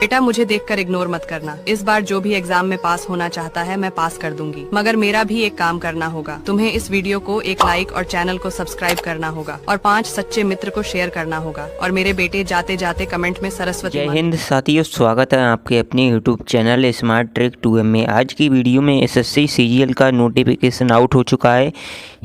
बेटा मुझे देखकर इग्नोर मत करना। इस बार जो भी एग्जाम में पास होना चाहता है मैं पास कर दूंगी, मगर मेरा भी एक काम करना होगा। तुम्हें इस वीडियो को एक लाइक और चैनल को सब्सक्राइब करना होगा और 5 सच्चे मित्र को शेयर करना होगा। और मेरे बेटे जाते जाते कमेंट में सरस्वती। जय हिंद साथियों, स्वागत है आपके अपने YouTube channel smart trick 2M में। आज की वीडियो में एसएससी सीजीएल का नोटिफिकेशन आउट हो चुका है।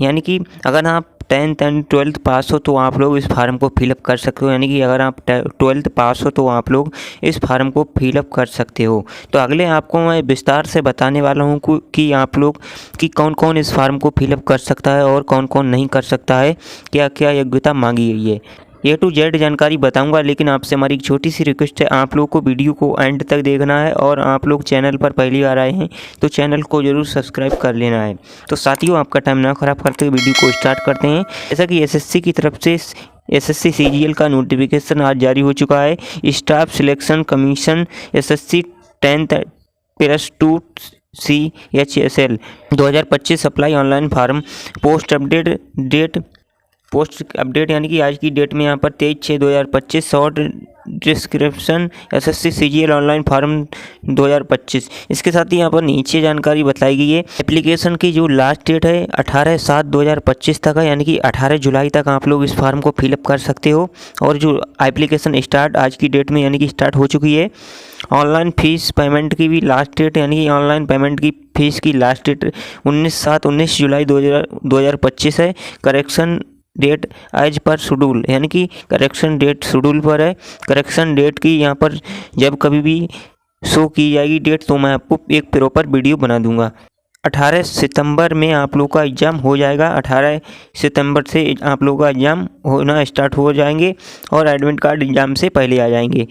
यानी कि अगर आप 10th एंड 12th पास हो तो आप लोग इस फार्म को फिलअप कर सकते हो। यानी कि अगर आप 12th पास हो तो आप लोग इस फार्म को फिलअप कर सकते हो। तो अगले आपको मैं विस्तार से बताने वाला हूँ कि आप लोग कि कौन कौन इस फार्म को फिलअप कर सकता है और कौन कौन नहीं कर सकता है, क्या क्या योग्यता मांगी गई है, A to Z जानकारी बताऊंगा। लेकिन आपसे हमारी एक छोटी सी रिक्वेस्ट है, आप लोग को वीडियो को एंड तक देखना है और आप लोग चैनल पर पहली बार आए हैं तो चैनल को ज़रूर सब्सक्राइब कर लेना है। तो साथियों, आपका टाइम ना ख़राब करते हुए वीडियो को स्टार्ट करते हैं। जैसा कि एसएससी की तरफ से एसएससी सीजीएल का नोटिफिकेशन आज जारी हो चुका है। Staff selection commission SSC 10th+2 CHSL 2025 apply online form post update यानी कि आज की डेट में यहाँ पर 23/6/2025 short description SSC CGL online form 2025। इसके साथ ही यहाँ पर नीचे जानकारी बताई गई है। एप्लीकेशन की जो लास्ट डेट है 18/7/2025 तक है। यानी कि 18 जुलाई तक आप लोग इस फार्म को फिलअप कर सकते हो। और जो एप्लीकेशन स्टार्ट आज की डेट में यानी कि स्टार्ट हो चुकी है। ऑनलाइन फीस पेमेंट की भी लास्ट डेट यानी कि ऑनलाइन पेमेंट की फीस की लास्ट डेट 19 जुलाई 2025 है। Correction date as per schedule यानी कि करेक्शन डेट शेड्यूल पर है। करेक्शन डेट की यहाँ पर जब कभी भी शो की जाएगी डेट तो मैं आपको एक प्रॉपर वीडियो बना दूंगा। 18 सितंबर में आप लोग का एग्ज़ाम हो जाएगा। 18 सितंबर से आप लोग का एग्ज़ाम होना स्टार्ट हो जाएंगे और एडमिट कार्ड एग्ज़ाम से पहले आ जाएंगे।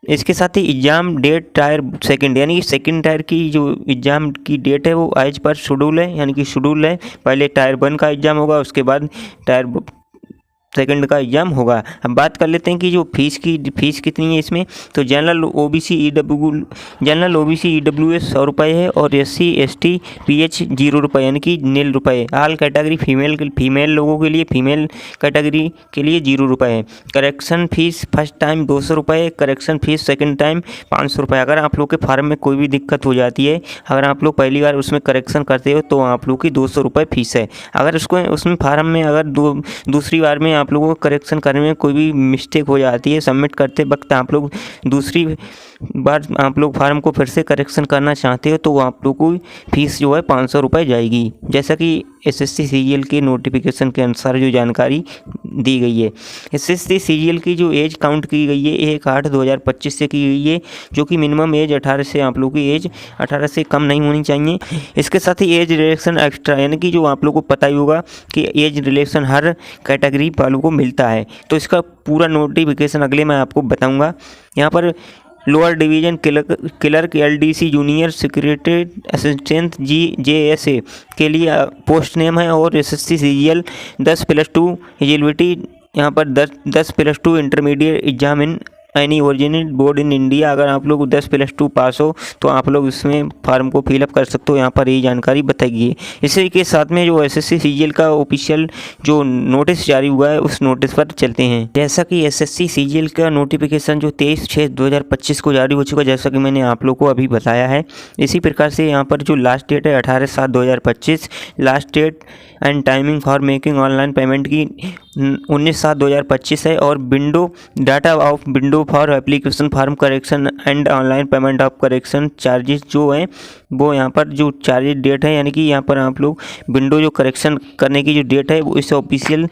इसके साथ ही एग्ज़ाम डेट टायर सेकंड यानी कि सेकंड टायर की जो एग्ज़ाम की डेट है वो एज पर शेड्यूल है। यानी कि शेड्यूल है, पहले टायर 1 का एग्ज़ाम होगा, उसके बाद टायर सेकंड का एग्ज़ाम होगा। अब बात कर लेते हैं कि जो फीस कितनी है इसमें। तो जनरल ओबीसी ईडब्ल्यूएस 100 रुपये है और SC ST PH 0 रुपये यानी कि नील रुपये। ऑल कैटेगरी फीमेल लोगों के लिए फीमेल कैटेगरी के लिए 0 रुपये है। करेक्शन फीस फर्स्ट टाइम 200 रुपये, करेक्शन फीस सेकंड टाइम 500 रुपये। अगर आप लोग के फार्म में कोई भी दिक्कत हो जाती है, अगर आप लोग पहली बार उसमें करेक्शन करते हो तो आप लोग की 200 रुपये फीस है। अगर उसमें फार्म में अगर दूसरी बार में आप लोगों को करेक्शन करने में कोई भी मिस्टेक हो जाती है, सबमिट करते वक्त आप लोग दूसरी बार आप लोग फार्म को फिर से करेक्शन करना चाहते हो तो आप लोग को फीस जो है 500 रुपये जाएगी। जैसा कि एसएससी सीजीएल के नोटिफिकेशन के अनुसार जो जानकारी दी गई है। एसएससी सीजीएल की जो एज काउंट की गई है 1/8/2025 से की गई है, जो कि मिनिमम एज 18 से आप लोग की एज 18 से कम नहीं होनी चाहिए। इसके साथ ही एज रिलेक्शन एक्स्ट्रा यानी कि जो आप लोग को पता ही होगा कि एज रिलेक्शन हर कैटेगरी वालों को मिलता है। तो इसका पूरा नोटिफिकेशन अगले मैं आपको बताऊँगा। यहाँ पर lower division clerk LDC junior security assistant JSA के लिए पोस्ट नेम है। और एसएससी सीजीएल 10+2 एलिजिबिलिटी यहाँ पर 10+2 intermediate exam in any original board in India. अगर आप लोग 10+2 पास हो तो आप लोग इसमें फार्म को फिलअप कर सकते हो। यहाँ पर ये जानकारी बताई गई है। इसी के साथ में जो एसएससी सीजीएल का ऑफिशियल जो नोटिस जारी हुआ है उस नोटिस पर चलते हैं। जैसा कि एसएससी सीजीएल का नोटिफिकेशन जो 23/6/2025 को जारी हो चुका है, जैसा कि मैंने आप लोग को अभी बताया है। इसी प्रकार से यहाँ पर जो लास्ट डेट है 18/7/2025, last date and timing for making online payment की 19/7/2025 है। और window data of window for application form correction and online payment of correction charges जो है वो यहाँ पर जो चार्जेस डेट है यानी कि यहाँ पर आप लोग विंडो जो करेक्शन करने की जो डेट है वो इस ऑफिशियल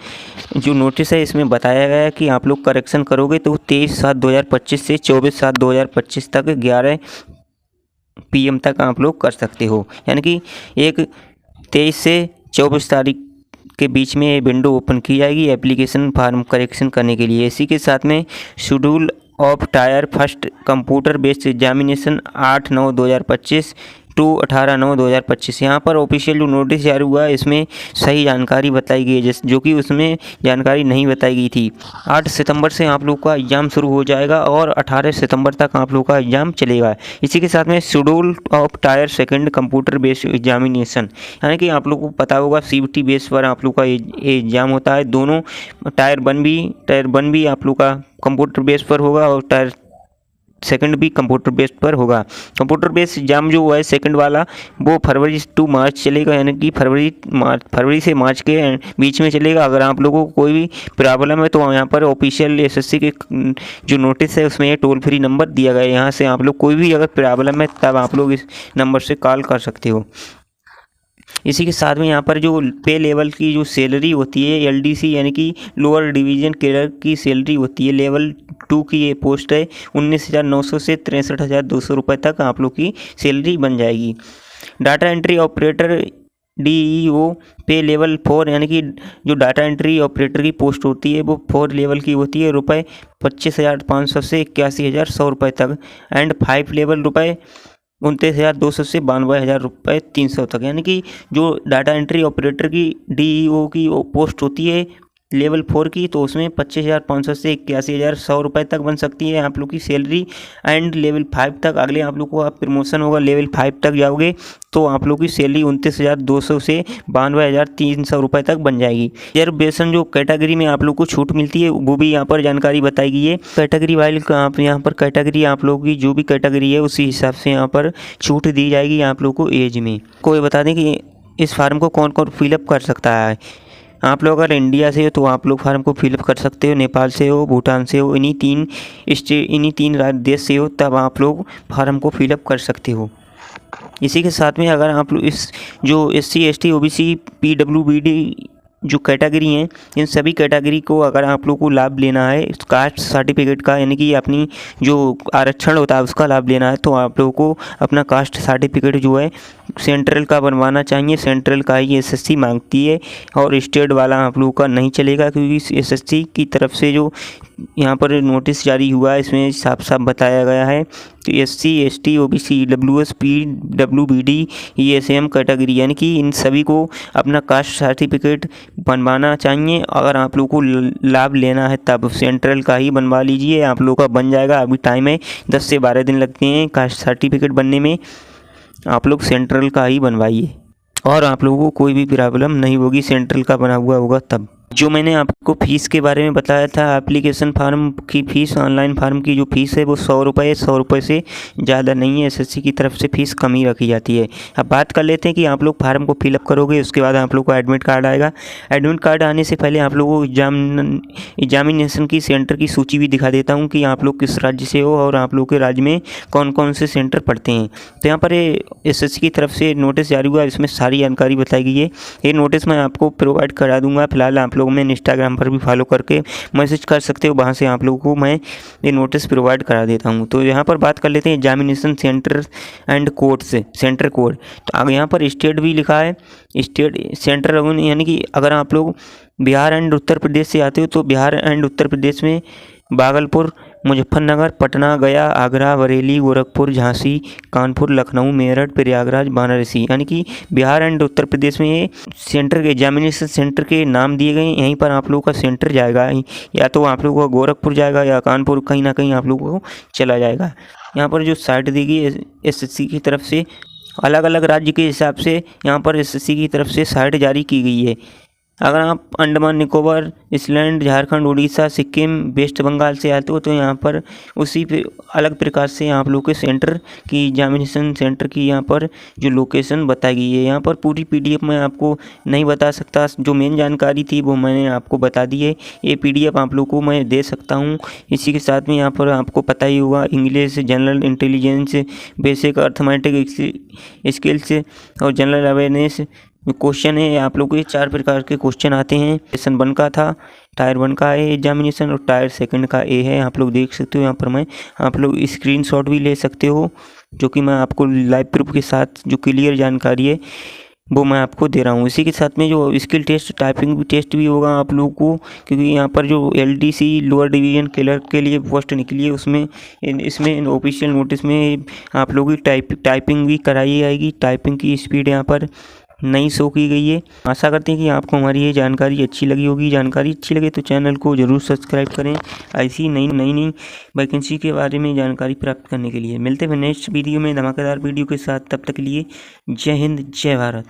जो नोटिस है इसमें बताया गया है कि आप लोग करेक्शन करोगे तो 23/7/2025 से 24/7/2025 तक 11 PM तक आप लोग कर सकते हो। यानी कि 23 से 24 तारीख के बीच में ये विंडो ओपन की जाएगी एप्लीकेशन फार्म करेक्शन करने के लिए। इसी के साथ में schedule of tier first computer based examination 8/9/2025 to 18/9/2025। यहाँ पर ऑफिशियल जो नोटिस जारी हुआ है इसमें सही जानकारी बताई गई है, जो कि उसमें जानकारी नहीं बताई गई थी। 8 सितंबर से आप लोग का एग्ज़ाम शुरू हो जाएगा और 18 सितंबर तक आप लोग का एग्ज़ाम चलेगा। इसी के साथ में schedule of tyre second computer based examination यानी कि आप लोग को पता होगा CBT बेस पर आप लोग का एग्ज़ाम होता है। दोनों टायर वन भी आप लोग का कंप्यूटर बेस पर होगा और टायर सेकंड भी कंप्यूटर बेस्ड पर होगा। कंप्यूटर बेस्ड एग्ज़ाम जो है सेकंड वाला वो फरवरी टू मार्च चलेगा, यानी कि फरवरी से मार्च के बीच में चलेगा। अगर आप लोगों को कोई भी प्रॉब्लम है तो यहाँ पर ऑफिशियल एसएससी के जो नोटिस है उसमें टोल फ्री नंबर दिया गया है, यहाँ से आप लोग कोई भी अगर प्रॉब्लम है तब आप लोग इस नंबर से कॉल कर सकते हो। इसी के साथ में यहाँ पर जो पे लेवल की जो सैलरी होती है एलडीसी यानी कि लोअर डिवीज़न क्लर्क की सैलरी होती है, लेवल 2 की ये पोस्ट है 19,900 से 63,200 रुपये तक आप लोग की सैलरी बन जाएगी। डाटा एंट्री ऑपरेटर डीईओ पे लेवल 4 यानी कि जो डाटा एंट्री ऑपरेटर की पोस्ट होती है वो 4 लेवल की होती है, रुपये 25,500 से 81,100 रुपये तक। एंड 5 लेवल रुपये 29,200 से 92,000 रुपये 300 तक। यानी कि जो डाटा एंट्री ऑपरेटर की डीईओ की पोस्ट होती है लेवल 4 की, तो उसमें 25,500 से 81,100 रुपये तक बन सकती है आप लोग की सैलरी। एंड लेवल 5 तक अगले आप लोग को आप प्रमोशन होगा, लेवल 5 तक जाओगे तो आप लोग की सैलरी 29,200 से 92,300 रुपये तक बन जाएगी। रिजर्वेशन जो कैटेगरी में आप लोग को छूट मिलती है वो भी यहाँ पर जानकारी बताई गई है। कैटेगरी वाइज आप यहाँ पर कैटेगरी आप लोगों की जो भी कैटेगरी है उसी हिसाब से यहाँ पर छूट दी जाएगी आप लोग को एज में। कोई बता दें कि इस फार्म को कौन कौन फिलअप कर सकता है। आप लोग अगर इंडिया से हो तो आप लोग फार्म को फिलअप कर सकते हो, नेपाल से हो, भूटान से हो, इन्हीं तीन देश से हो तब आप लोग फार्म को फिलअप कर सकते हो। इसी के साथ में अगर आप लोग इस जो SC ST OBC PWBD जो कैटेगरी हैं इन सभी कैटेगरी को अगर आप लोग को लाभ लेना है कास्ट सर्टिफिकेट का, यानी कि अपनी जो आरक्षण होता है उसका लाभ लेना है तो आप लोगों को अपना कास्ट सर्टिफिकेट जो है सेंट्रल का बनवाना चाहिए। सेंट्रल का ही SSC मांगती है और स्टेट वाला आप लोगों का नहीं चलेगा, क्योंकि SSC की तरफ से जो यहाँ पर नोटिस जारी हुआ है इसमें साफ साफ बताया गया है कि SC ST OBC EWS PWBD ESM category यानी कि इन सभी को अपना कास्ट सर्टिफिकेट बनवाना चाहिए। अगर आप लोग को लाभ लेना है तब सेंट्रल का ही बनवा लीजिए, आप लोग का बन जाएगा। अभी टाइम है 10 से 12 दिन लगते हैं कास्ट सर्टिफिकेट बनने में, आप लोग सेंट्रल का ही बनवाइए और आप लोगों को कोई भी प्रॉब्लम नहीं होगी, सेंट्रल का बना हुआ होगा तब। जो मैंने आपको फ़ीस के बारे में बताया था, एप्लीकेशन फार्म की फ़ीस, ऑनलाइन फार्म की जो फ़ीस है वो 100 रुपये 100 रुपये से ज़्यादा नहीं है। SSC की तरफ से फ़ीस कम ही रखी जाती है। अब बात कर लेते हैं कि आप लोग फार्म को फिलअप करोगे उसके बाद आप लोग को एडमिट कार्ड आएगा। एडमिट कार्ड आने से पहले आप लोगों को एग्जामिनेशन की सेंटर की सूची भी दिखा देता हूँ कि आप लोग किस राज्य से हो और आप लोग के राज्य में कौन कौन से सेंटर पड़ते हैं। तो यहाँ पर SSC की तरफ से नोटिस जारी हुआ, इसमें सारी जानकारी बताई गई है। ये नोटिस मैं आपको प्रोवाइड करा दूँगा। फिलहाल आप लोग मैं इंस्टाग्राम पर भी फॉलो करके मैसेज कर सकते हो, वहाँ से आप लोगों को मैं ये नोटिस प्रोवाइड करा देता हूँ। तो यहाँ पर बात कर लेते हैं एग्जामिनेशन सेंटर एंड कोड से, सेंटर कोड। तो आगे यहाँ पर स्टेट भी लिखा है, स्टेट सेंटर यानी कि अगर आप लोग बिहार एंड उत्तर प्रदेश से आते हो तो बिहार एंड उत्तर प्रदेश में भागलपुर, मुजफ्फरनगर, पटना, गया, आगरा, बरेली, गोरखपुर, झांसी, कानपुर, लखनऊ, मेरठ, प्रयागराज, वाराणसी, यानी कि बिहार एंड उत्तर प्रदेश में ये सेंटर के एग्जामिनेशन सेंटर के नाम दिए गए। यहीं पर आप लोगों का सेंटर जाएगा, या तो आप लोगों का गोरखपुर जाएगा या कानपुर, कहीं ना कहीं आप लोगों को चला जाएगा। यहाँ पर जो साइट दी गई SSC की तरफ से अलग अलग राज्य के हिसाब से यहाँ पर SSC की तरफ से साइट जारी की गई है। अगर आप अंडमान निकोबार, आइसलैंड, झारखंड, उड़ीसा, सिक्किम, वेस्ट बंगाल से आते हो तो यहाँ पर उसी पे अलग प्रकार से आप लोग के सेंटर की एग्जामिनेशन सेंटर की यहाँ पर जो लोकेशन बताई गई है। यहाँ पर पूरी PDF मैं आपको नहीं बता सकता, जो मेन जानकारी थी वो मैंने आपको बता दी है। ये PDF आप लोग को मैं दे सकता हूँ। इसी के साथ में यहाँ पर आपको पता ही होगा English, general intelligence, basic arithmetic skills और जनरल अवेयरनेस क्वेश्चन है। आप लोग को ये 4 प्रकार के क्वेश्चन आते हैं। सेशन 1 का था, टायर 1 का है एग्जामिनेशन और टायर 2 का ए है। आप लोग देख सकते हो यहाँ पर मैं आप लोग स्क्रीनशॉट भी ले सकते हो, जो कि मैं आपको लाइव प्रूफ के साथ जो क्लियर जानकारी है वो मैं आपको दे रहा हूँ। इसी के साथ में जो स्किल टेस्ट, टाइपिंग टेस्ट भी होगा आप लोगों को, क्योंकि यहाँ पर जो LDC लोअर डिवीज़न क्लर्क के लिए पोस्ट निकली है उसमें इसमें ऑफिशियल नोटिस में आप लोगों की टाइपिंग भी कराई जाएगी। टाइपिंग की स्पीड यहाँ पर नई शो की गई है। आशा करते हैं कि आपको हमारी ये जानकारी अच्छी लगी होगी। जानकारी अच्छी लगे तो चैनल को ज़रूर सब्सक्राइब करें, ऐसी नई वैकेंसी के बारे में जानकारी प्राप्त करने के लिए। मिलते हैं नेक्स्ट वीडियो में धमाकेदार वीडियो के साथ, तब तक के लिए जय हिंद, जय भारत।